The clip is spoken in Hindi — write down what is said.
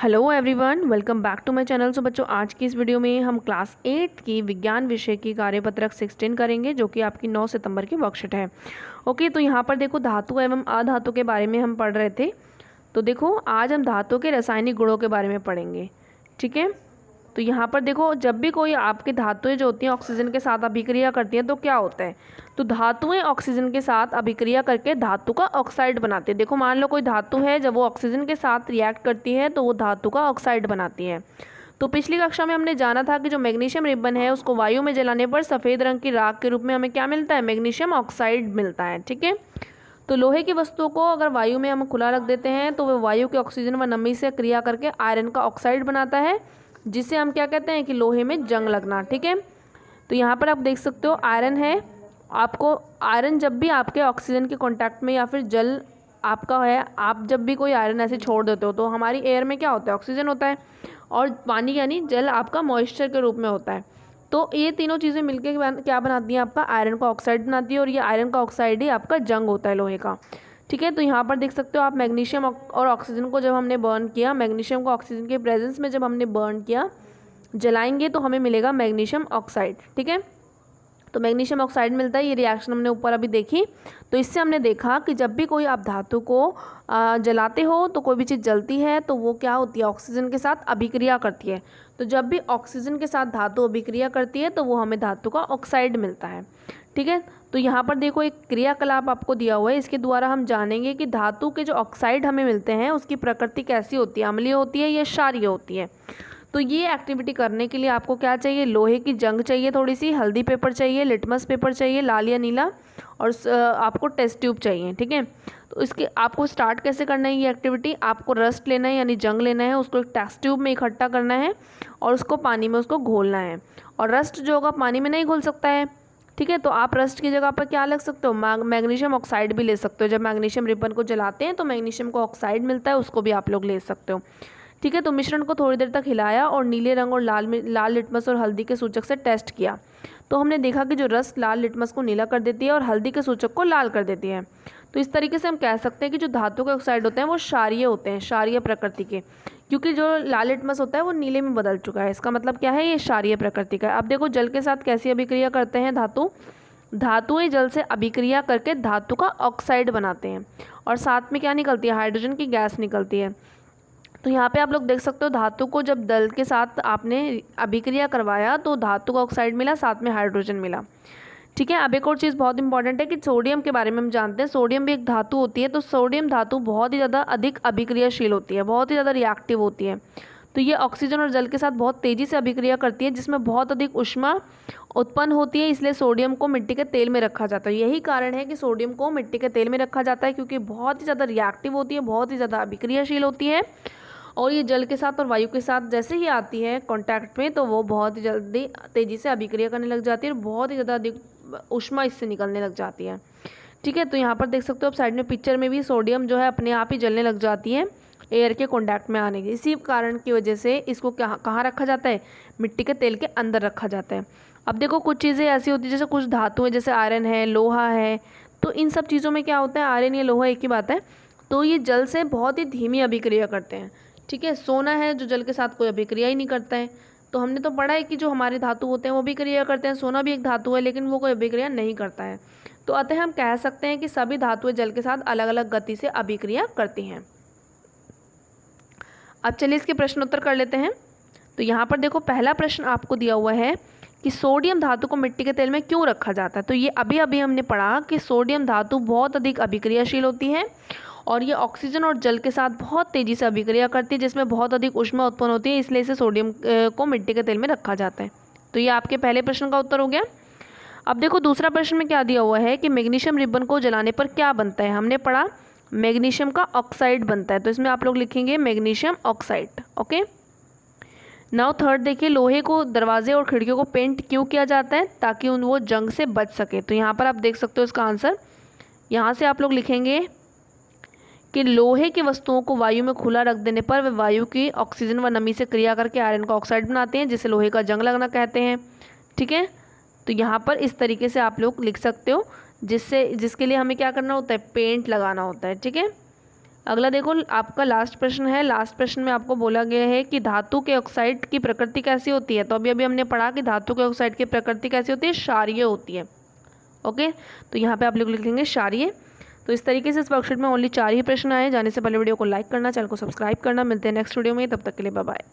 Hello everyone, welcome back to my channel. So बच्चों, आज की इस वीडियो में हम क्लास 8 की विज्ञान विषय की कार्यपत्रक 16 करेंगे, जो कि आपकी 9 सितंबर की वर्कशीट है। ओके, तो यहाँ पर देखो, धातु एवं अधातु के बारे में हम पढ़ रहे थे। तो देखो, आज हम धातु के रासायनिक गुणों के बारे में पढ़ेंगे। ठीक है, तो यहाँ पर देखो, जब भी कोई आपकी धातुएं जो होती हैं ऑक्सीजन के साथ अभिक्रिया करती हैं तो क्या होता है, तो धातुएं ऑक्सीजन के साथ अभिक्रिया करके धातु का ऑक्साइड बनाती है। देखो, मान लो कोई धातु है, जब वो ऑक्सीजन के साथ रिएक्ट करती है तो वो धातु का ऑक्साइड बनाती है। तो पिछली कक्षा में हमने जाना था कि जो मैग्नीशियम रिबन है उसको वायु में जलाने पर सफ़ेद रंग की राख के रूप में हमें क्या मिलता है, मैग्नीशियम ऑक्साइड मिलता है। ठीक है, तो लोहे की वस्तुओं को अगर वायु में हम खुला रख देते हैं तो वह वायु के ऑक्सीजन व नमी से क्रिया करके आयरन का ऑक्साइड बनाता है, जिसे हम क्या कहते हैं कि लोहे में जंग लगना। ठीक है, तो यहाँ पर आप देख सकते हो आयरन है। आपको आयरन जब भी आपके ऑक्सीजन के कांटेक्ट में या फिर जल आपका है, आप जब भी कोई आयरन ऐसे छोड़ देते हो तो हमारी एयर में क्या होता है, ऑक्सीजन होता है, और पानी यानी जल आपका मॉइस्चर के रूप में होता है। तो ये तीनों चीज़ें मिलकर क्या बनाती हैं, आपका आयरन का ऑक्साइड बनाती है, और ये आयरन का ऑक्साइड ही आपका जंग होता है लोहे का। ठीक है, तो यहाँ पर देख सकते हो आप, मैग्नीशियम और ऑक्सीजन को जब हमने बर्न किया, मैग्नीशियम को ऑक्सीजन के प्रेजेंस में जब हमने बर्न किया, जलाएंगे तो हमें मिलेगा मैग्नीशियम ऑक्साइड। ठीक है, तो मैग्नीशियम ऑक्साइड मिलता है। ये रिएक्शन हमने ऊपर अभी देखी। तो इससे हमने देखा कि जब भी कोई आप धातु को जलाते हो तो कोई भी चीज़ जलती है तो वो क्या होती है, ऑक्सीजन के साथ अभिक्रिया करती है। तो जब भी ऑक्सीजन के साथ धातु अभिक्रिया करती है तो वो हमें धातु का ऑक्साइड मिलता है। ठीक है, तो यहाँ पर देखो एक क्रियाकलाप आपको दिया हुआ है, इसके द्वारा हम जानेंगे कि धातु के जो ऑक्साइड हमें मिलते हैं उसकी प्रकृति कैसी होती है, अम्लीय होती है या क्षारीय होती है। तो ये एक्टिविटी करने के लिए आपको क्या चाहिए, लोहे की जंग चाहिए, थोड़ी सी हल्दी पेपर चाहिए, लिटमस पेपर चाहिए लाल या नीला, और आपको टेस्ट ट्यूब चाहिए। ठीक है, तो इसके आपको स्टार्ट कैसे करना है ये एक्टिविटी, आपको रस्ट लेना है यानी जंग लेना है, उसको एक टेस्ट ट्यूब में इकट्ठा करना है और उसको पानी में उसको घोलना है। और रस्ट जो होगा पानी में नहीं घुल सकता है। ठीक है, तो आप रस्ट की जगह पर क्या लग सकते हो, मैग्नीशियम ऑक्साइड भी ले सकते हो। जब मैग्नीशियम रिबन को जलाते हैं तो मैग्नीशियम को ऑक्साइड मिलता है, उसको भी आप लोग ले सकते हो। ठीक है, तो मिश्रण को थोड़ी देर तक हिलाया और नीले रंग और लाल लिटमस और हल्दी के सूचक से टेस्ट किया। तो हमने देखा कि जो रस लाल लिटमस को नीला कर देती है और हल्दी के सूचक को लाल कर देती है। तो इस तरीके से हम कह सकते हैं कि जो धातु के ऑक्साइड होते हैं वो क्षारीय होते हैं, क्षारीय प्रकृति के, क्योंकि जो लाल लिटमस होता है वो नीले में बदल चुका है। इसका मतलब क्या है, ये क्षारीय प्रकृति का है। अब देखो, जल के साथ कैसी अभिक्रिया करते हैं धातुएं जल से अभिक्रिया करके धातु का ऑक्साइड बनाते हैं, और साथ में क्या निकलती है, हाइड्रोजन की गैस निकलती है। तो यहाँ पे आप लोग देख सकते हो, धातु को जब जल के साथ आपने अभिक्रिया करवाया तो धातु का ऑक्साइड मिला, साथ में हाइड्रोजन मिला। ठीक है, अब एक और चीज़ बहुत इंपॉर्टेंट है कि सोडियम के बारे में हम जानते हैं, सोडियम भी एक धातु होती है। तो सोडियम धातु बहुत ही ज़्यादा अधिक अभिक्रियाशील होती है, बहुत ही ज़्यादा रिएक्टिव होती है। तो ये ऑक्सीजन और जल के साथ बहुत तेज़ी से अभिक्रिया करती है, जिसमें बहुत अधिक ऊष्मा उत्पन्न होती है। इसलिए सोडियम को मिट्टी के तेल में रखा जाता है। यही कारण है कि सोडियम को मिट्टी के तेल में रखा जाता है, क्योंकि बहुत ही ज़्यादा रिएक्टिव होती है, बहुत ही ज़्यादा अभिक्रियाशील होती है। और ये जल के साथ और वायु के साथ जैसे ही आती है कांटेक्ट में तो वो बहुत ही जल्दी तेज़ी से अभिक्रिया करने लग जाती है और बहुत ही ज़्यादा अधिक ऊष्मा इससे निकलने लग जाती है। ठीक है, तो यहाँ पर देख सकते हो आप साइड में पिक्चर में भी, सोडियम जो है अपने आप ही जलने लग जाती है एयर के कांटेक्ट में आने की। इसी कारण की वजह से इसको कहाँ रखा जाता है, मिट्टी के तेल के अंदर रखा जाता है। अब देखो, कुछ चीज़ें ऐसी होती है, जैसे कुछ धातुएँ, जैसे आयरन है, लोहा है, तो इन सब चीज़ों में क्या होता है, आयरन या लोहा एक ही बात है, तो ये जल से बहुत ही धीमी अभिक्रिया करते हैं। ठीक है, सोना है जो जल के साथ कोई अभिक्रिया ही नहीं करता है। तो हमने तो पढ़ा है कि जो हमारे धातु होते हैं वो भी क्रिया करते हैं, सोना भी एक धातु है लेकिन वो कोई अभिक्रिया नहीं करता है। तो अतः हम कह सकते हैं कि सभी धातुएं जल के साथ अलग अलग गति से अभिक्रिया करती हैं। अब चलिए इसके प्रश्न उत्तर कर लेते हैं। तो यहाँ पर देखो, पहला प्रश्न आपको दिया हुआ है कि सोडियम धातु को मिट्टी के तेल में क्यों रखा जाता है। तो ये अभी अभी हमने पढ़ा कि सोडियम धातु बहुत अधिक अभिक्रियाशील होती है और ये ऑक्सीजन और जल के साथ बहुत तेज़ी से अभिक्रिया करती है, जिसमें बहुत अधिक ऊष्मा उत्पन्न होती है, इसलिए इसे सोडियम को मिट्टी के तेल में रखा जाता है। तो ये आपके पहले प्रश्न का उत्तर हो गया। अब देखो, दूसरा प्रश्न में क्या दिया हुआ है कि मैग्नीशियम रिबन को जलाने पर क्या बनता है। हमने पढ़ा मैग्नीशियम का ऑक्साइड बनता है, तो इसमें आप लोग लिखेंगे magnesium oxide. Okay, now third देखिए, लोहे को दरवाजे और खिड़कियों को पेंट क्यों किया जाता है, ताकि वो जंग से बच सके। तो यहाँ पर आप देख सकते हो इसका आंसर, यहाँ से आप लोग लिखेंगे कि लोहे की वस्तुओं को वायु में खुला रख देने पर वे वायु की ऑक्सीजन व नमी से क्रिया करके आयरन का ऑक्साइड बनाते हैं, जिसे लोहे का जंग लगना कहते हैं। ठीक है, तो यहाँ पर इस तरीके से आप लोग लिख सकते हो, जिसके लिए हमें क्या करना होता है, पेंट लगाना होता है। ठीक है, अगला देखो आपका लास्ट प्रश्न है। लास्ट प्रश्न में आपको बोला गया है कि धातु के ऑक्साइड की प्रकृति कैसी होती है। तो अभी अभी हमने पढ़ा कि धातु के ऑक्साइड की प्रकृति कैसी होती है, क्षारीय होती है। ओके, तो यहाँ पे आप लोग लिखेंगे क्षारीय। तो इस तरीके से इस वर्कशीट में ओनली 4 ही प्रश्न आए। जाने से पहले वीडियो को लाइक करना, चैनल को सब्सक्राइब करना। मिलते हैं नेक्स्ट वीडियो में, तब तक के लिए बाय बाय।